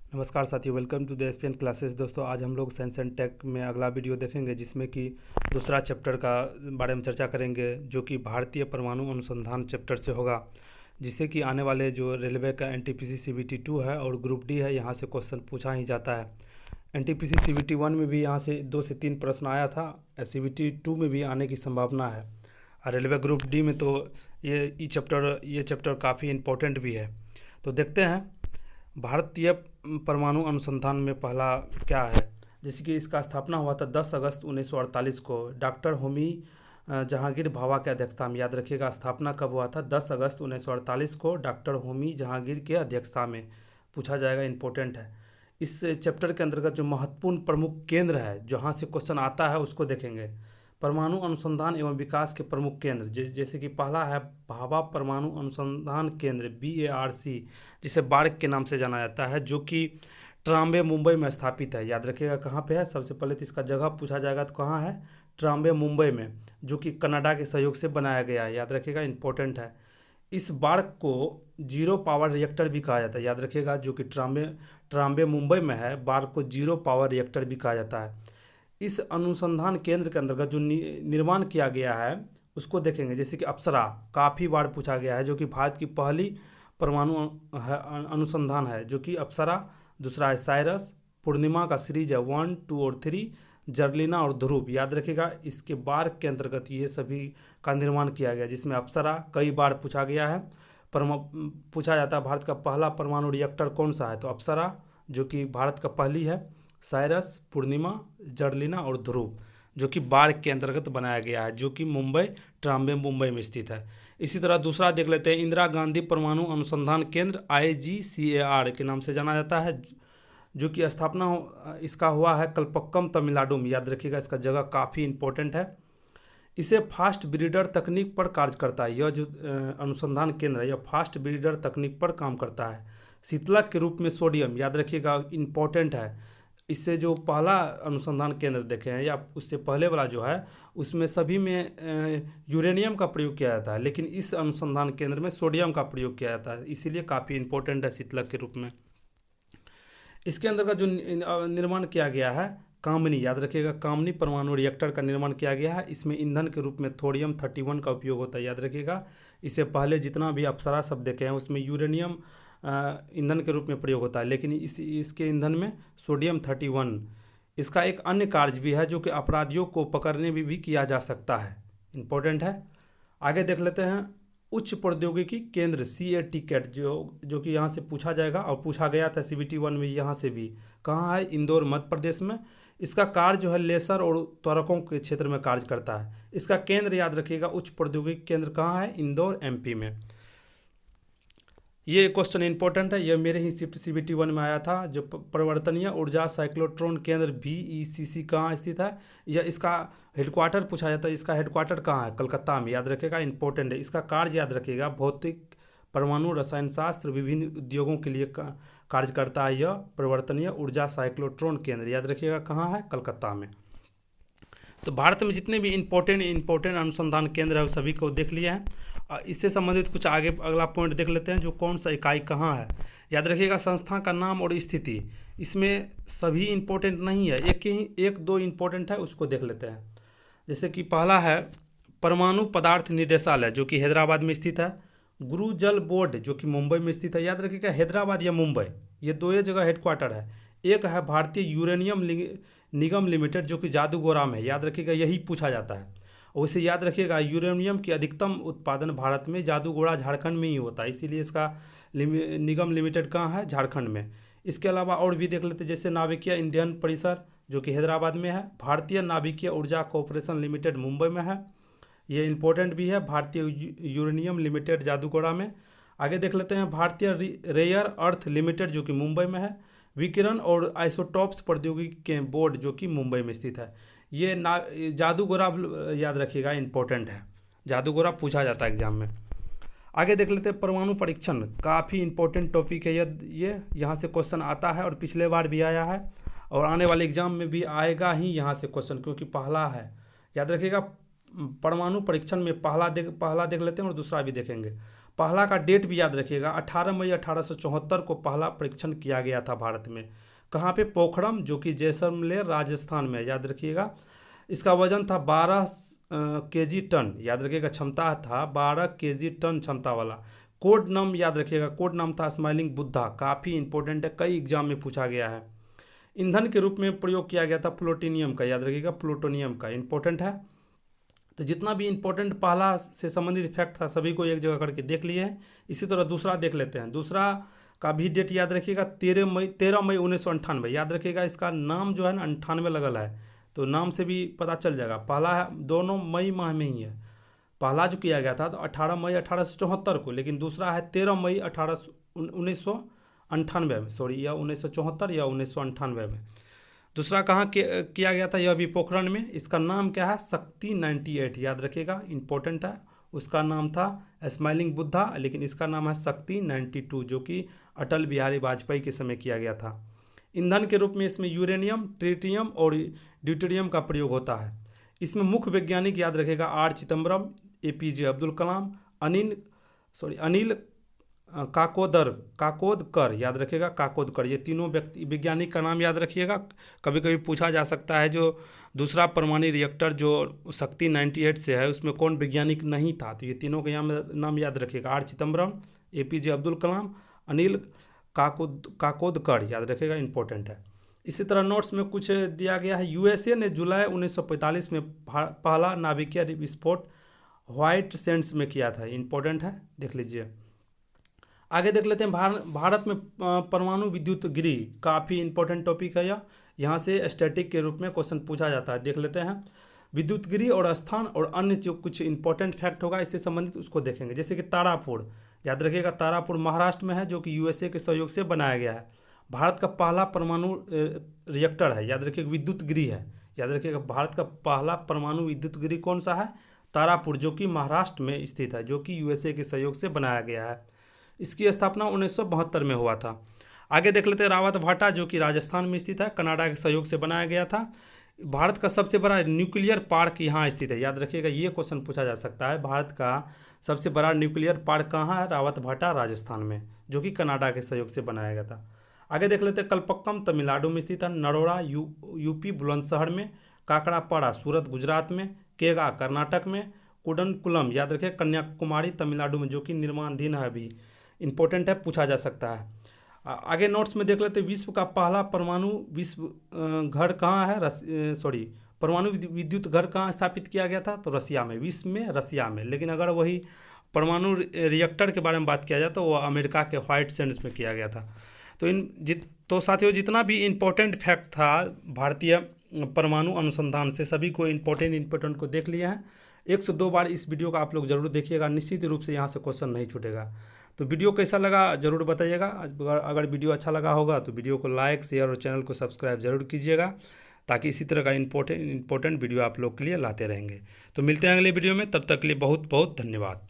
नमस्कार साथियों, welcome to the SPN classes. दोस्तों, आज हम लोग साइंस एंड टेक में अगला वीडियो देखेंगे जिसमें कि दूसरा चैप्टर का बारे में चर्चा करेंगे, जो कि भारतीय परमाणु अनुसंधान चैप्टर से होगा, जिससे कि आने वाले जो रेलवे का एनटीपीसी सीबीटी 2 है और ग्रुप डी है, यहाँ से क्वेश्चन पूछा ही जाता है। एनटीपीसी सीबीटी 1 में भी यहाँ से 2 से 3 प्रश्न आया था, सीबीटी 2 में भी आने की संभावना है। और रेलवे ग्रुप डी में तो ये चैप्टर काफ़ी इम्पोर्टेंट भी है। तो देखते हैं भारतीय परमाणु अनुसंधान में पहला क्या है। जैसे कि इसका स्थापना हुआ था 10 अगस्त 1948 को डॉक्टर होमी जहांगीर भाभा के अध्यक्षता में। याद रखिएगा, स्थापना कब हुआ था? 10 अगस्त 1948 को डॉक्टर होमी जहांगीर के अध्यक्षता में। पूछा जाएगा, इंपॉर्टेंट है। इस चैप्टर के अंतर्गत जो महत्वपूर्ण प्रमुख केंद्र है जहाँ से क्वेश्चन आता है उसको देखेंगे। परमाणु अनुसंधान एवं विकास के प्रमुख केंद्र जैसे कि पहला है भाभा परमाणु अनुसंधान केंद्र BARC, जिसे बार्क के नाम से जाना जाता है, जो कि ट्राम्बे मुंबई में स्थापित है। याद रखिएगा कहाँ पे है। सबसे पहले तो इसका जगह पूछा जाएगा तो कहाँ है? ट्राम्बे मुंबई में, जो कि कनाडा के सहयोग से बनाया गया है। याद रखिएगा, इंपॉर्टेंट है। इस बार्क को जीरो पावर रिएक्टर भी कहा जाता है। याद रखिएगा, जो कि ट्राम्बे मुंबई में है, बार्क को जीरो पावर रिएक्टर भी कहा जाता है। इस अनुसंधान केंद्र के अंतर्गत जो निर्माण किया गया है उसको देखेंगे। जैसे कि अप्सरा काफ़ी बार पूछा गया है, जो कि भारत की पहली परमाणु अनुसंधान है, जो कि अप्सरा। दूसरा है साइरस, पूर्णिमा का सीरीज है 1, 2 और 3, जर्लिना और ध्रुव। याद रखिएगा, इसके बार के अंतर्गत ये सभी का निर्माण किया गया, जिसमें अप्सरा कई बार पूछा गया है। पूछा जाता है भारत का पहला परमाणु रिएक्टर कौन सा है, तो अप्सरा जो कि भारत का पहली है। साइरस, पूर्णिमा, जर्लिना और ध्रुव जो कि बार्क के अंतर्गत बनाया गया है, जो कि ट्राम्बे मुंबई में स्थित है। इसी तरह दूसरा देख लेते हैं, इंदिरा गांधी परमाणु अनुसंधान केंद्र IGCAR के नाम से जाना जाता है, जो कि स्थापना इसका हुआ है कल्पक्कम तमिलनाडु में। याद रखिएगा, इसका जगह काफ़ी इंपॉर्टेंट है। इसे फास्ट ब्रीडर तकनीक पर कार्य करता है। यह जो अनुसंधान केंद्र है, यह फास्ट ब्रीडर तकनीक पर काम करता है। शीतलक के रूप में सोडियम, याद रखिएगा, इंपॉर्टेंट है। इससे जो पहला अनुसंधान केंद्र देखे हैं या उससे पहले वाला जो है, उसमें सभी में यूरेनियम का प्रयोग किया जाता है, लेकिन इस अनुसंधान केंद्र में सोडियम का प्रयोग किया जाता है, इसीलिए काफ़ी इंपॉर्टेंट है शीतलक के रूप में। इसके अंतर्गत जो निर्माण किया गया है कामनी, याद रखिएगा, कामनी परमाणु रिएक्टर का निर्माण किया गया है। इसमें ईंधन के रूप में थोरियम 31 का उपयोग होता है। याद रखिएगा, इससे पहले जितना भी अप्सरा शब्द देखे हैं उसमें यूरेनियम ईंधन के रूप में प्रयोग होता है, लेकिन इसके ईंधन में सोडियम 31। इसका एक अन्य कार्य भी है, जो कि अपराधियों को पकड़ने में भी किया जा सकता है। इंपॉर्टेंट है। आगे देख लेते हैं, उच्च प्रौद्योगिकी केंद्र CAT कैट, जो कि यहाँ से पूछा जाएगा और पूछा गया था CBT 1 में। यहाँ से भी कहाँ है? इंदौर, मध्य प्रदेश में। इसका कार्य जो है लेसर और त्वरकों के क्षेत्र में कार्य करता है। इसका केंद्र याद रखिएगा, उच्च प्रौद्योगिकी केंद्र कहाँ है? इंदौर, MP में। ये क्वेश्चन इंपॉर्टेंट है, ये मेरे ही शिफ्ट CBT 1 में आया था। जो परिवर्तनीय ऊर्जा साइक्लोट्रॉन केंद्र BECC कहाँ स्थित है? यह इसका हेडक्वार्टर पूछा जाता है। इसका हेडक्वार्टर कहाँ है? कलकत्ता में। याद रखिएगा, इंपॉर्टेंट है। इसका कार्य याद रखिएगा, भौतिक, परमाणु, रसायन शास्त्र, विभिन्न उद्योगों के लिए कार्य करता है। यह परिवर्तनीय ऊर्जा साइक्लोट्रॉन केंद्र, याद रखिएगा, कहाँ है? कलकत्ता में। तो भारत में जितने भी इंपॉर्टेंट अनुसंधान केंद्र है वो सभी को देख लिए हैं। इससे संबंधित कुछ आगे अगला पॉइंट देख लेते हैं, जो कौन सा इकाई कहाँ है। याद रखिएगा, संस्था का नाम और स्थिति। इसमें सभी इंपॉर्टेंट नहीं है, एक दो इंपॉर्टेंट है, उसको देख लेते हैं। जैसे कि पहला है परमाणु पदार्थ निदेशालय, जो कि हैदराबाद में स्थित है। गुरु जल बोर्ड, जो कि मुंबई में स्थित है। याद रखिएगा, हैदराबाद या मुंबई, ये दो ही जगह हेडक्वार्टर है। एक है भारतीय यूरेनियम निगम लिमिटेड, जो कि जादूगोरा में है। याद रखिएगा, यही पूछा जाता है। वैसे याद रखिएगा, यूरेनियम की अधिकतम उत्पादन भारत में जादूगोड़ा झारखंड में ही होता है, इसीलिए इसका निगम लिमिटेड कहाँ है? झारखंड में। इसके अलावा और भी देख लेते हैं, जैसे नाभिकीय ईंधन परिसर, जो कि हैदराबाद में है। भारतीय नाभिकीय ऊर्जा कॉरपोरेशन लिमिटेड मुंबई में है, ये इंपॉर्टेंट भी है। भारतीय यूरेनियम लिमिटेड जादूगोड़ा में। आगे देख लेते हैं, भारतीय रेयर अर्थ लिमिटेड, जो कि मुंबई में है। विकिरण और आइसोटॉप्स प्रौद्योगिकी के बोर्ड, जो कि मुंबई में स्थित है। ये जादूगोरा याद रखिएगा, इंपॉर्टेंट है। जादूगोरा पूछा जाता है एग्जाम में। आगे देख लेते हैं, परमाणु परीक्षण, काफ़ी इंपॉर्टेंट टॉपिक है ये यहाँ से क्वेश्चन आता है और पिछले बार भी आया है और आने वाले एग्जाम में भी आएगा ही यहाँ से क्वेश्चन, क्योंकि पहला है। याद रखिएगा, परमाणु परीक्षण में पहला देख लेते हैं और दूसरा भी देखेंगे। पहला का डेट भी याद रखिएगा, 18 मई 1874 को पहला परीक्षण किया गया था भारत में। कहाँ पे? पोखरम, जो कि जैसलमेर राजस्थान में, याद रखिएगा। इसका वजन था 12 केजी टन, याद रखिएगा। क्षमता था 12 केजी टन क्षमता वाला। कोड नाम याद रखिएगा, कोड नाम था स्माइलिंग बुद्धा, काफ़ी इंपॉर्टेंट है, कई एग्जाम में पूछा गया है। ईंधन के रूप में प्रयोग किया गया था प्लूटोनियम का, याद रखिएगा, प्लूटोनियम का, इंपॉर्टेंट है। तो जितना भी इंपॉर्टेंट पहला से संबंधित फैक्ट था सभी को एक जगह करके देख लिए हैं। इसी तरह दूसरा देख लेते हैं। दूसरा का भी डेट याद रखिएगा, 13 मई 1998, याद रखिएगा। इसका नाम जो है ना 98 लगल है, तो नाम से भी पता चल जाएगा। पहला है दोनों मई माह में ही है। पहला जो किया गया था तो 18 मई 1874 को, लेकिन दूसरा है 13 मई 1998 में, सॉरी, या 1974 या 1998 में। दूसरा कहाँ किया गया था? यह भी पोखरण में। इसका नाम क्या है? शक्ति 98, याद रखिएगा, इंपॉर्टेंट है। उसका नाम था स्माइलिंग बुद्धा, लेकिन इसका नाम है शक्ति 92, जो कि अटल बिहारी वाजपेयी के समय किया गया था। ईंधन के रूप में इसमें यूरेनियम, ट्रिटियम और ड्यूटेरियम का प्रयोग होता है। इसमें मुख्य वैज्ञानिक याद रखेगा आर चिदम्बरम, APJ अब्दुल कलाम, अनिल काकोदकर, याद रखिएगा, काकोदकर। ये तीनों वैज्ञानिक का नाम याद रखिएगा। कभी कभी पूछा जा सकता है जो दूसरा परमाणु रिएक्टर जो शक्ति 98 से है उसमें कौन वैज्ञानिक नहीं था, तो ये तीनों के नाम याद रखिएगा, आर चिदम्बरम, APJ अब्दुल कलाम, अनिल काकोदकर, याद रखिएगा, इंपॉर्टेंट है। इसी तरह नोट्स में कुछ दिया गया है। USA ने जुलाई 1945 में पहला नाभिकीय विस्फोट व्हाइट सैंड्स में किया था, इंपॉर्टेंट है, देख लीजिए। आगे देख लेते हैं। भारत में परमाणु विद्युत गृह, काफ़ी इंपॉर्टेंट टॉपिक है यह। यहाँ से स्टैटिक के रूप में क्वेश्चन पूछा जाता है, देख लेते हैं। विद्युत गृह और स्थान और अन्य जो कुछ इंपॉर्टेंट फैक्ट होगा इससे संबंधित उसको देखेंगे। जैसे कि तारापुर, याद रखिएगा, तारापुर महाराष्ट्र में है, जो कि USA के सहयोग से बनाया गया है। भारत का पहला परमाणु रिएक्टर है, याद रखिएगा, विद्युत गृह है, याद रखिएगा। भारत का पहला परमाणु विद्युत गृह कौन सा है? तारापुर, जो कि महाराष्ट्र में स्थित है, जो कि USA के सहयोग से बनाया गया है। इसकी स्थापना 1972 में हुआ था। आगे देख लेते हैं रावत भाटा, जो कि राजस्थान में स्थित है, कनाडा के सहयोग से बनाया गया था। भारत का सबसे बड़ा न्यूक्लियर पार्क यहाँ स्थित है, याद रखिएगा, ये क्वेश्चन पूछा जा सकता है। भारत का सबसे बड़ा न्यूक्लियर पार्क कहाँ है? रावत भाटा, राजस्थान में, जो कि कनाडा के सहयोग से बनाया गया था। आगे देख लेते हैं कलपक्कम, तमिलनाडु में स्थित है। नरोड़ा UP बुलंदशहर में। काकड़ापाड़ा सूरत गुजरात में। केगा कर्नाटक में। कुडनकुलम, याद रखिए, कन्याकुमारी तमिलनाडु में, जो कि निर्माणाधीन है अभी, इंपॉर्टेंट है, पूछा जा सकता है। आगे नोट्स में देख लेते हैं। विश्व का पहला परमाणु घर कहाँ है? परमाणु विद्युत घर कहाँ स्थापित किया गया था? तो रसिया में, विश्व में रसिया में। लेकिन अगर वही परमाणु रिएक्टर के बारे में बात किया जाए तो वो अमेरिका के व्हाइट सैंड्स में किया गया था। तो साथियों, जितना भी इम्पोर्टेंट फैक्ट था भारतीय परमाणु अनुसंधान से, सभी को इम्पोर्टेंट को देख लिया है। 102 बार इस वीडियो का आप लोग जरूर देखिएगा, निश्चित रूप से यहाँ से क्वेश्चन नहीं छूटेगा। तो वीडियो कैसा लगा जरूर बताइएगा। अगर वीडियो अच्छा लगा होगा तो वीडियो को लाइक, शेयर और चैनल को सब्सक्राइब जरूर कीजिएगा, ताकि इसी तरह का इम्पोर्टेंट वीडियो आप लोग के लिए लाते रहेंगे। तो मिलते हैं अगले वीडियो में, तब तक के लिए बहुत बहुत धन्यवाद।